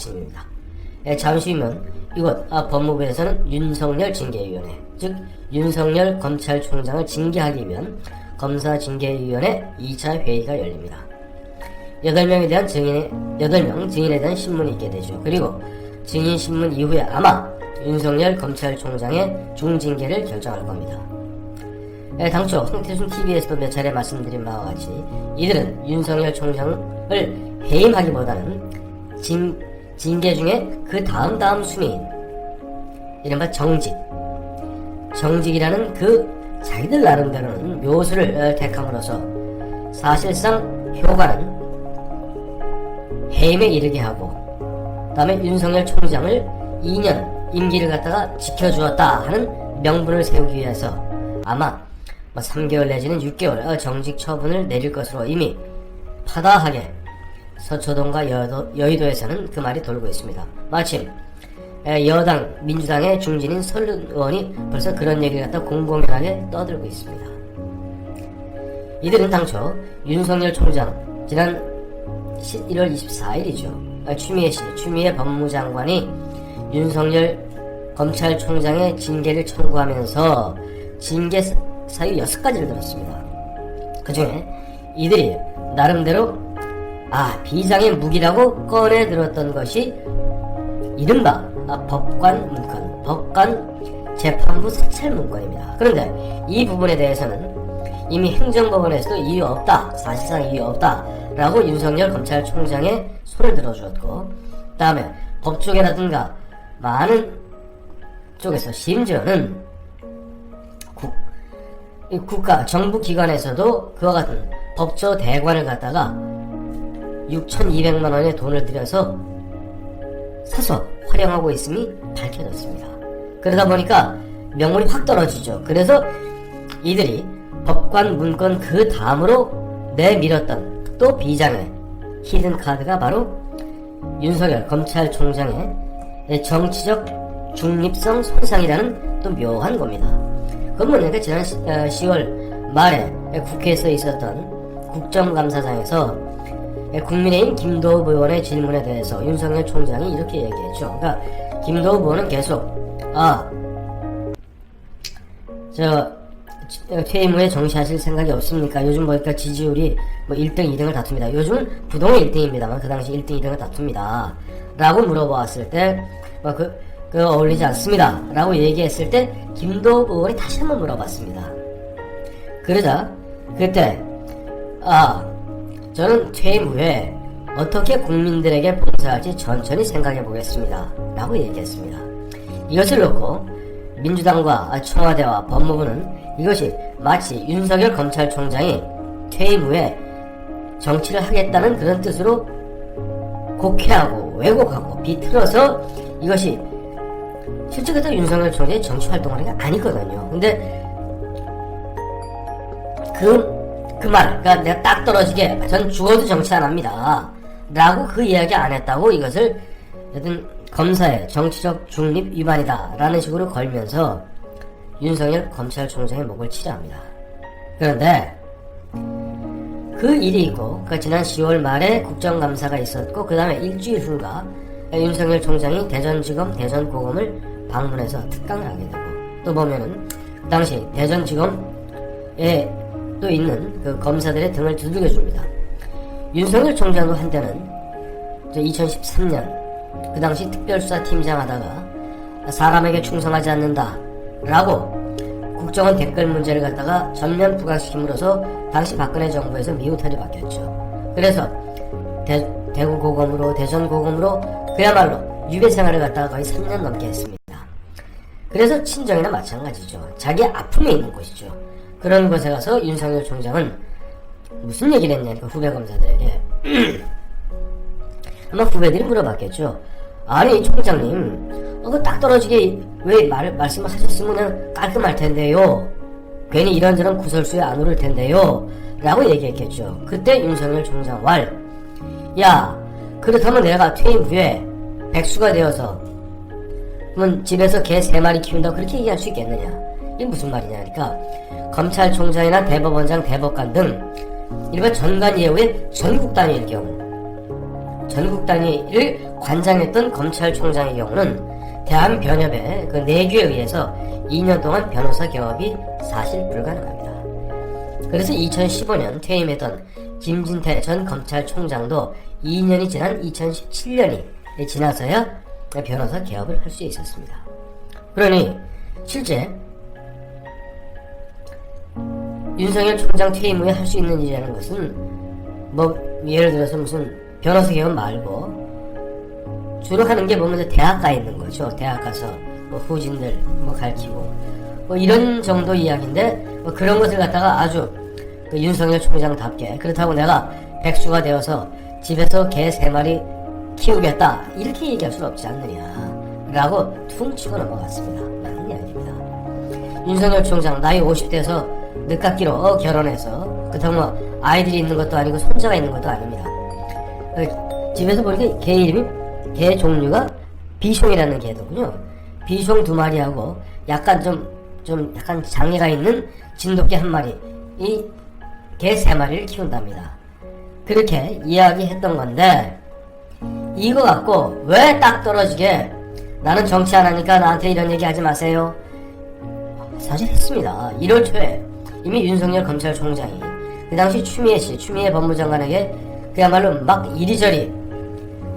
입니다. 잠시 후면 이곳 법무부에서는 윤석열 징계위원회, 즉 윤석열 검찰총장을 징계하기 위한 검사징계위원회 2차 회의가 열립니다. 8명 증인에 대한 신문이 있게 되죠. 그리고 증인 신문 이후에 아마 윤석열 검찰총장의 중징계를 결정할 겁니다. 당초 황태순 TV에서도 몇 차례 말씀드린 바와 같이 이들은 윤석열 총장을 해임하기보다는 징계 중에 그 다음 순위인 이른바 정직이라는 그 자기들 나름대로는 묘수를 택함으로써 사실상 효과는 해임에 이르게 하고 다음에 윤석열 총장을 2년 임기를 갖다가 지켜주었다 하는 명분을 세우기 위해서 아마 3개월 내지는 6개월 정직 처분을 내릴 것으로 이미 파다하게 서초동과 여의도에서는 그 말이 돌고 있습니다. 마침 여당 민주당의 중진인 설른 의원이 벌써 그런 얘기를 갖다 공공연하게 떠들고 있습니다. 이들은 당초 윤석열 총장 지난 1월 24일이죠. 추미애 법무장관이 윤석열 검찰총장의 징계를 청구하면서 징계 사유 6가지를 들었습니다. 그 중에 이들이 나름대로 비장의 무기라고 꺼내 들었던 것이 이른바 법관 문건, 법관 재판부 사찰 문건입니다. 그런데 이 부분에 대해서는 이미 행정법원에서도 이유 없다, 사실상 이유 없다 라고 윤석열 검찰총장의 손을 들어주었고, 다음에 법조계라든가 많은 쪽에서 심지어는 국가 정부 기관에서도 그와 같은 법조 대관을 갖다가 6,200만 원의 돈을 들여서 사서 활용하고 있음이 밝혀졌습니다. 그러다 보니까 명분이 확 떨어지죠. 그래서 이들이 법관 문건 그 다음으로 내밀었던 또 비장의 히든 카드가 바로 윤석열 검찰총장의 정치적 중립성 손상이라는 또 묘한 겁니다. 그건 뭐냐면 지난 10월 말에 국회에서 있었던 국정감사장에서 국민의힘 김도읍 의원의 질문에 대해서 윤석열 총장이 이렇게 얘기했죠. 그러니까 김도읍 의원은 계속 퇴임 후에 정치하실 생각이 없습니까? 요즘 보니까 지지율이 1등, 2등을 다툽니다. 요즘은 부동의 1등입니다만 그 당시 1등, 2등을 다툽니다. 라고 물어보았을 때 그 어울리지 않습니다. 라고 얘기했을 때 김도읍 의원이 다시 한번 물어봤습니다. 그러자 그때 저는 퇴임 후에 어떻게 국민들에게 봉사할지 천천히 생각해 보겠습니다. 라고 얘기했습니다. 이것을 놓고 민주당과 청와대와 법무부는 이것이 마치 윤석열 검찰총장이 퇴임 후에 정치를 하겠다는 그런 뜻으로 곡해하고 왜곡하고 비틀어서 이것이 실제로 윤석열 총장이 정치 활동하는 게 아니거든요. 근데 그 말, 그러니까 내가 딱 떨어지게 전 죽어도 정치 안 합니다 라고 그 이야기 안 했다고 이것을 여튼 검사의 정치적 중립 위반이다 라는 식으로 걸면서 윤석열 검찰총장의 목을 치려 합니다. 그런데 그 일이 있고 지난 10월 말에 국정감사가 있었고 그 다음에 일주일 후인가 윤석열 총장이 대전지검 대전고검을 방문해서 특강을 하게 되고, 또 보면은 그 당시 대전지검에 또 있는 그 검사들의 등을 두들겨 줍니다. 윤석열 총장도 한때는 2013년 그 당시 특별수사팀장 하다가 사람에게 충성하지 않는다 라고 국정원 댓글 문제를 갖다가 전면 부각시킴으로써 당시 박근혜 정부에서 미우탄이 바뀌었죠. 그래서 대구고검으로 대전고검으로 그야말로 유배 생활을 갖다가 거의 3년 넘게 했습니다. 그래서 친정이나 마찬가지죠. 자기 아픔에 있는 곳이죠. 그런 곳에 가서 윤석열 총장은 무슨 얘기를 했냐니까 후배 검사들에게 아마 후배들이 물어봤겠죠. 아니 총장님 그 딱 떨어지게 왜 말씀을 하셨으면 그냥 깔끔할 텐데요. 괜히 이런저런 구설수에 안 오를 텐데요 라고 얘기했겠죠. 그때 윤석열 총장 그렇다면 내가 퇴임 후에 백수가 되어서 그러면 집에서 개 3마리 키운다고 그렇게 얘기할 수 있겠느냐. 이게 무슨 말이냐 하니까 검찰총장이나 대법원장, 대법관 등 일반 전관 예우의 전국 단위일 경우 전국 단위를 관장했던 검찰총장의 경우는 대한변협의 그 내규에 의해서 2년 동안 변호사 개업이 사실 불가능합니다. 그래서 2015년 퇴임했던 김진태 전 검찰총장도 2년이 지난 2017년이 지나서야 변호사 개업을 할 수 있었습니다. 그러니 실제 윤석열 총장 퇴임 후에 할 수 있는 일이라는 것은 뭐 예를 들어서 무슨 변호사 개업 말고 주로 하는 게 보면 대학 가 있는 거죠. 대학 가서 뭐 후진들 뭐 가르치고 뭐 이런 정도 이야기인데 뭐 그런 것을 갖다가 아주 그 윤석열 총장답게 그렇다고 내가 백수가 되어서 집에서 개 3마리 키우겠다 이렇게 얘기할 수는 없지 않느냐 라고 퉁 치고 넘어갔습니다. 맞는 이야기입니다. 윤석열 총장 나이 50대에서 늦깎이로 결혼해서 그렇다고 뭐 아이들이 있는 것도 아니고 손자가 있는 것도 아닙니다. 집에서 보니까 개 이름이 개 종류가 비숑이라는 개더군요. 비숑 2마리하고 약간 좀 약간 장애가 있는 진돗개 1마리 이 개 3마리를 키운답니다. 그렇게 이야기했던 건데 이거 갖고 왜 딱 떨어지게 나는 정치 안 하니까 나한테 이런 얘기 하지 마세요. 사실 했습니다. 1월 초에 이미 윤석열 검찰총장이 그 당시 추미애 법무장관에게 그야말로 막 이리저리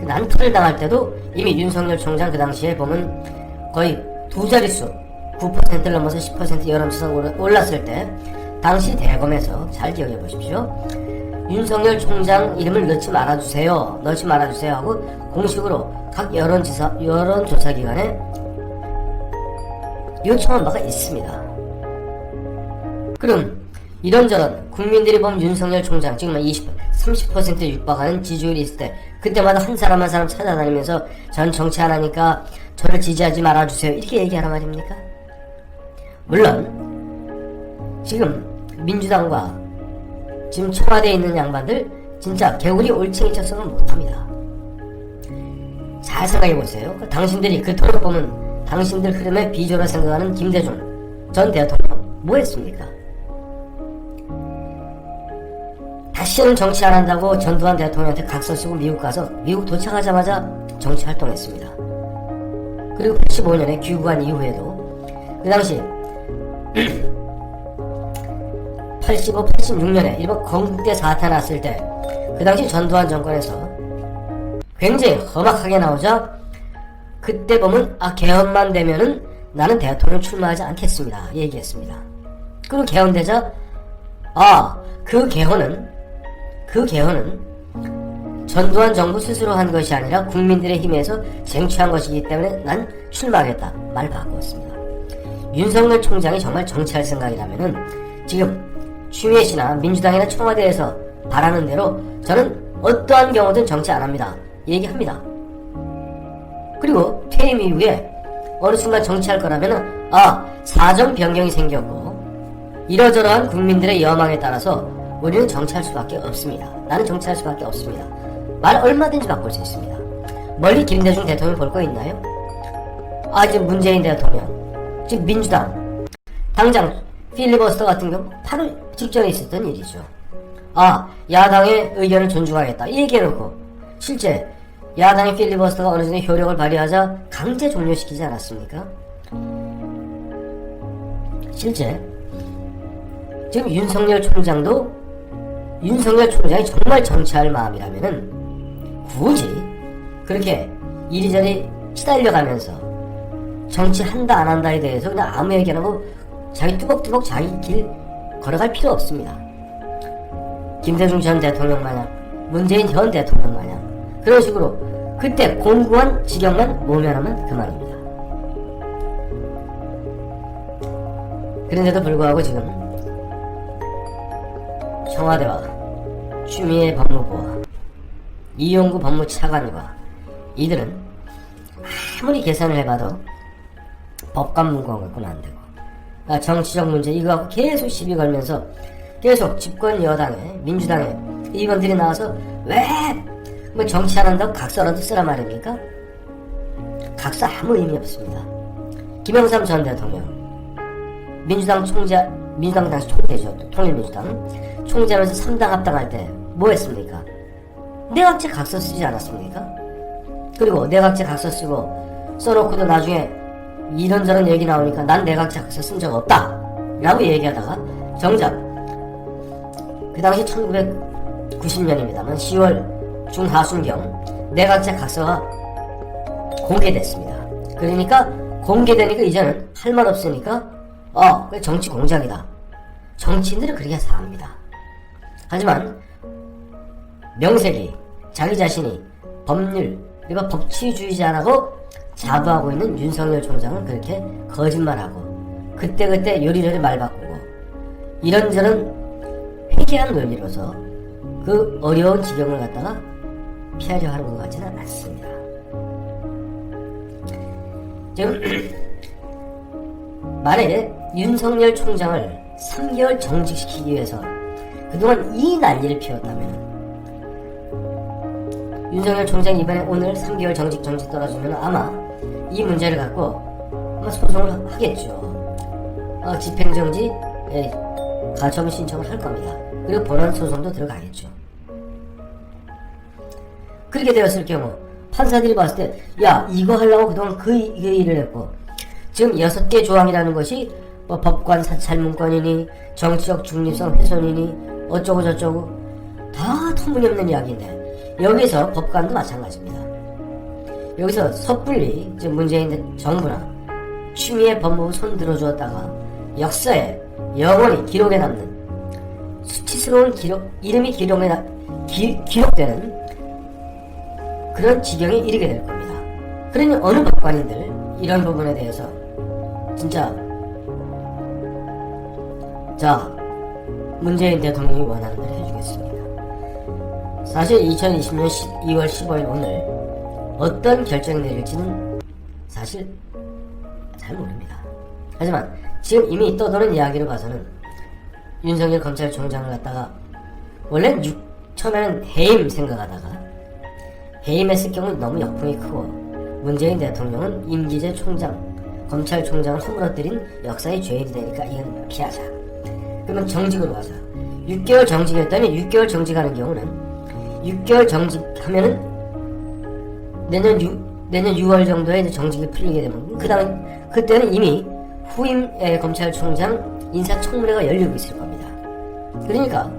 난투를 당할 때도 이미 윤석열 총장 그 당시에 보면 거의 2자릿수 9%를 넘어서 10% 여론조사가 올랐을 때 당시 대검에서 잘 기억해 보십시오. 윤석열 총장 이름을 넣지 말아주세요 하고 공식으로 각 여론조사 기관에 요청한 바가 있습니다. 그럼 이런저런 국민들이 보면 윤석열 총장 지금 30% 육박하는 지지율이 있을 때 그때마다 한 사람 찾아다니면서 전 정치 안 하니까 저를 지지하지 말아주세요 이렇게 얘기하란 말입니까? 물론 지금 민주당과 지금 청와대에 있는 양반들 진짜 개구리 올챙이 척성은 못합니다. 잘 생각해보세요. 당신들이 그토록 보면 당신들 흐름의 비조라 생각하는 김대중 전 대통령 뭐 했습니까? 다시는 정치 안 한다고 전두환 대통령한테 각서 쓰고 미국 가서 미국 도착하자마자 정치 활동했습니다. 그리고 85년에 귀국한 이후에도 그 당시 85, 86년에 일본 건국대 사태 났을 때 그 당시 전두환 정권에서 굉장히 험악하게 나오자 그때 보면 개헌만 되면은 나는 대통령 출마하지 않겠습니다 얘기했습니다. 그리고 개헌되자 그 개헌은 전두환 정부 스스로 한 것이 아니라 국민들의 힘에서 쟁취한 것이기 때문에 난 출마하겠다 말 바꾸었습니다. 윤석열 총장이 정말 정치할 생각이라면은 지금 추미애 씨나 민주당이나 청와대에서 바라는 대로 저는 어떠한 경우든 정치 안 합니다 얘기합니다. 그리고 퇴임 이후에 어느 순간 정치할 거라면은 사정 변경이 생겼고 이러저러한 국민들의 여망에 따라서 우리는 정치할 수밖에 없습니다. 나는 정치할 수밖에 없습니다. 말 얼마든지 바꿀 수 있습니다. 멀리 김대중 대통령 볼 거 있나요? 지금 문재인 대통령 지금 민주당 당장 필리버스터 같은 경우 바로 직전에 있었던 일이죠. 야당의 의견을 존중하겠다 이 얘기해놓고 실제 야당의 필리버스터가 어느 정도 효력을 발휘하자 강제 종료시키지 않았습니까? 실제 지금 윤석열 총장이 정말 정치할 마음이라면은 굳이 그렇게 이리저리 시달려가면서 정치한다 안 한다에 대해서 그냥 아무 얘기 안 하고 자기 뚜벅뚜벅 자기 길 걸어갈 필요 없습니다. 김대중 전 대통령 마냥 문재인 전 대통령 마냥 그런 식으로 그때 공고한 지경만 모면하면 그만입니다. 그런데도 불구하고 지금 청와대와 추미애 법무부와 이용구 법무차관과 이들은 아무리 계산을 해봐도 법관 문건 갖고는 안 되고 정치적 문제 이거 갖고 계속 시비 걸면서 계속 집권 여당에 민주당에 의원들이 나와서 왜 뭐 정치 안 한다고 각서라도 쓰란 말입니까? 각서 아무 의미 없습니다. 김영삼 전 대통령 민주당 당시 총재죠. 통일민주당 총재하면서 3당 합당할 때 뭐 했습니까? 내각제 각서 쓰지 않았습니까? 그리고 내각제 각서 쓰고 써놓고도 나중에 이런저런 얘기 나오니까 난 내각제 각서 쓴 적 없다 라고 얘기하다가 정작 그 당시 1990년입니다만 10월 중하순경 내각제 각서가 공개됐습니다. 그러니까 공개되니까 이제는 할 말 없으니까 정치 공작이다. 정치인들은 그렇게 사합니다. 하지만 명색이 자기 자신이 법률 그리고 법치주의자라고 자부하고 있는 윤석열 총장은 그렇게 거짓말하고 그때그때 요리조리 말 바꾸고 이런저런 회개한 논리로서 그 어려운 지경을 갖다가 피하려 하는 것 같지는 않습니다. 지금 만약에 윤석열 총장을 3개월 정직시키기 위해서 그동안 이 난리를 피웠다면 윤석열 총장이 이번에 오늘 3개월 정직 떨어지면 아마 이 문제를 갖고 아마 소송을 하겠죠. 집행정지 가처분 신청을 할 겁니다. 그리고 본안 소송도 들어가겠죠. 그렇게 되었을 경우 판사들이 봤을 때 야 이거 하려고 그동안 그 일을 했고 지금 6개 조항이라는 것이 뭐 법관 사찰문건이니 정치적 중립성 훼손이니 어쩌고 저쩌고 다 터무니없는 이야기인데 여기서 법관도 마찬가지입니다. 여기서 섣불리 지금 문재인 정부나 추미애 법무부 손 들어주었다가 역사에 영원히 기록에 남는 수치스러운 이름이 기록되는 그런 지경에 이르게 될 겁니다. 그러니 어느 법관인들 이런 부분에 대해서 진짜 자 문재인 대통령이 원하는 대로 해주겠습니다. 사실 2020년 2월 15일 오늘 어떤 결정이 내릴지는 사실 잘 모릅니다. 하지만 지금 이미 떠도는 이야기를 봐서는 윤석열 검찰총장을 갖다가 원래는 처음에는 해임 생각하다가 해임했을 경우 너무 역풍이 크고 문재인 대통령은 임기제 총장, 검찰총장을 허물어뜨린 역사의 죄인이 되니까 이건 피하자. 그러면 정직으로 가자. 6개월 정직했더니 6개월 정직하는 경우는 6개월 정직하면은 내년 6월 정도에 이제 정직이 풀리게 되면 그때는 이미 후임 검찰총장 인사청문회가 열리고 있을 겁니다. 그러니까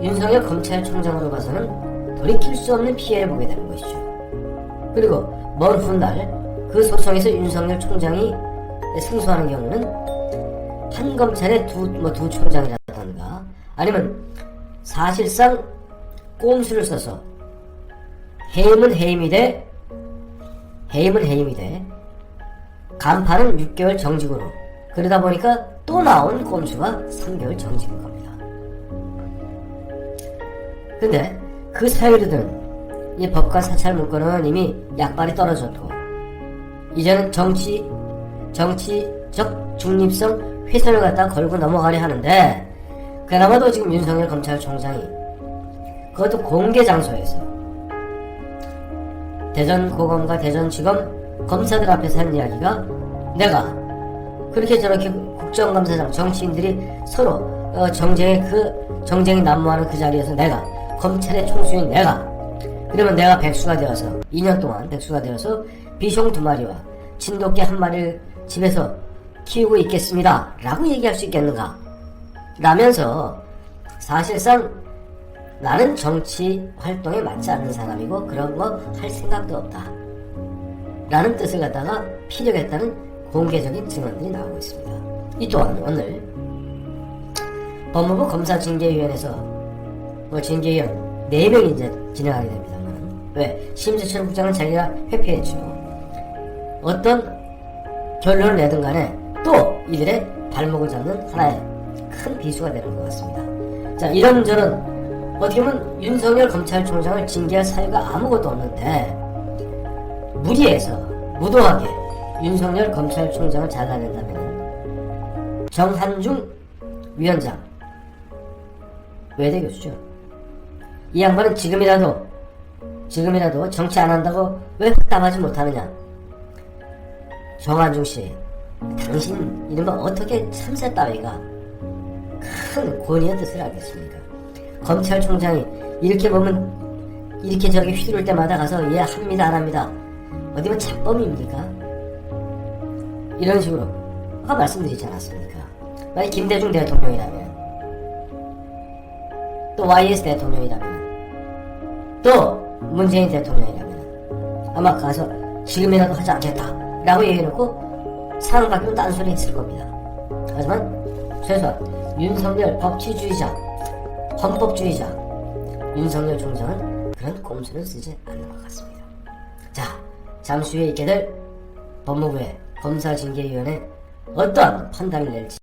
윤석열 검찰총장으로 봐서는 돌이킬 수 없는 피해를 보게 되는 것이죠. 그리고 먼 훗날 그 소송에서 윤석열 총장이 승소하는 경우는 한 검찰의 두 총장이라던가 아니면 사실상 꼼수를 써서 해임은 해임이 돼 간판은 6개월 정직으로 그러다 보니까 또 나온 꼼수가 3개월 정직인 겁니다. 근데 그 사유로든 이 법과 사찰 문건은 이미 약발이 떨어졌고 이제는 정치적 중립성 훼손을 갖다 걸고 넘어가려 하는데 그나마도 지금 윤석열 검찰총장이 그것도 공개 장소에서 대전고검과 대전지검 검사들 앞에서 한 이야기가 내가 그렇게 저렇게 국정감사장 정치인들이 서로 정쟁이 난무하는 그 자리에서 내가 검찰의 총수인 내가 그러면 내가 백수가 되어서 2년 동안 백수가 되어서 비숑 2마리와 진돗개 1마리를 집에서 키우고 있겠습니다 라고 얘기할 수 있겠는가 라면서 사실상 나는 정치 활동에 맞지 않는 사람이고 그런 거 할 생각도 없다 라는 뜻을 갖다가 피력했다는 공개적인 증언들이 나오고 있습니다. 이 또한 오늘 법무부 검사징계위원회에서 징계위원 4명이 이제 진행하게 됩니다만 왜? 심재철 국장은 자기가 회피했죠. 어떤 결론을 내든 간에 또 이들의 발목을 잡는 하나의 큰 비수가 되는 것 같습니다. 자, 이런저런 어떻게 보면 윤석열 검찰총장을 징계할 사유가 아무것도 없는데 무리해서 무도하게 윤석열 검찰총장을 잘라낸다면 정한중 위원장 외대 교수죠. 이 양반은 지금이라도 정치 안 한다고 왜 확답하지 못하느냐. 정한중씨 당신 이른바 어떻게 참새 따위가 큰 권위의 뜻을 알겠습니까? 검찰총장이 이렇게 보면 이렇게 저렇게 휘두를 때마다 가서 예 합니다 안 합니다 어디 뭐 잡범입니까? 이런 식으로 아까 말씀드리지 않았습니까? 만약 김대중 대통령이라면 또 YS 대통령이라면 또 문재인 대통령이라면 아마 가서 지금이라도 하지 않겠다 라고 얘기해놓고 상황 바뀌면 딴소리 했을 겁니다. 하지만 최소한 윤석열 법치주의자 헌법주의자 윤석열 총장은 그런 꼼수를 쓰지 않는 것 같습니다. 자, 잠시 후에 있게 될 법무부의 검사징계위원회 어떠한 판단을 낼지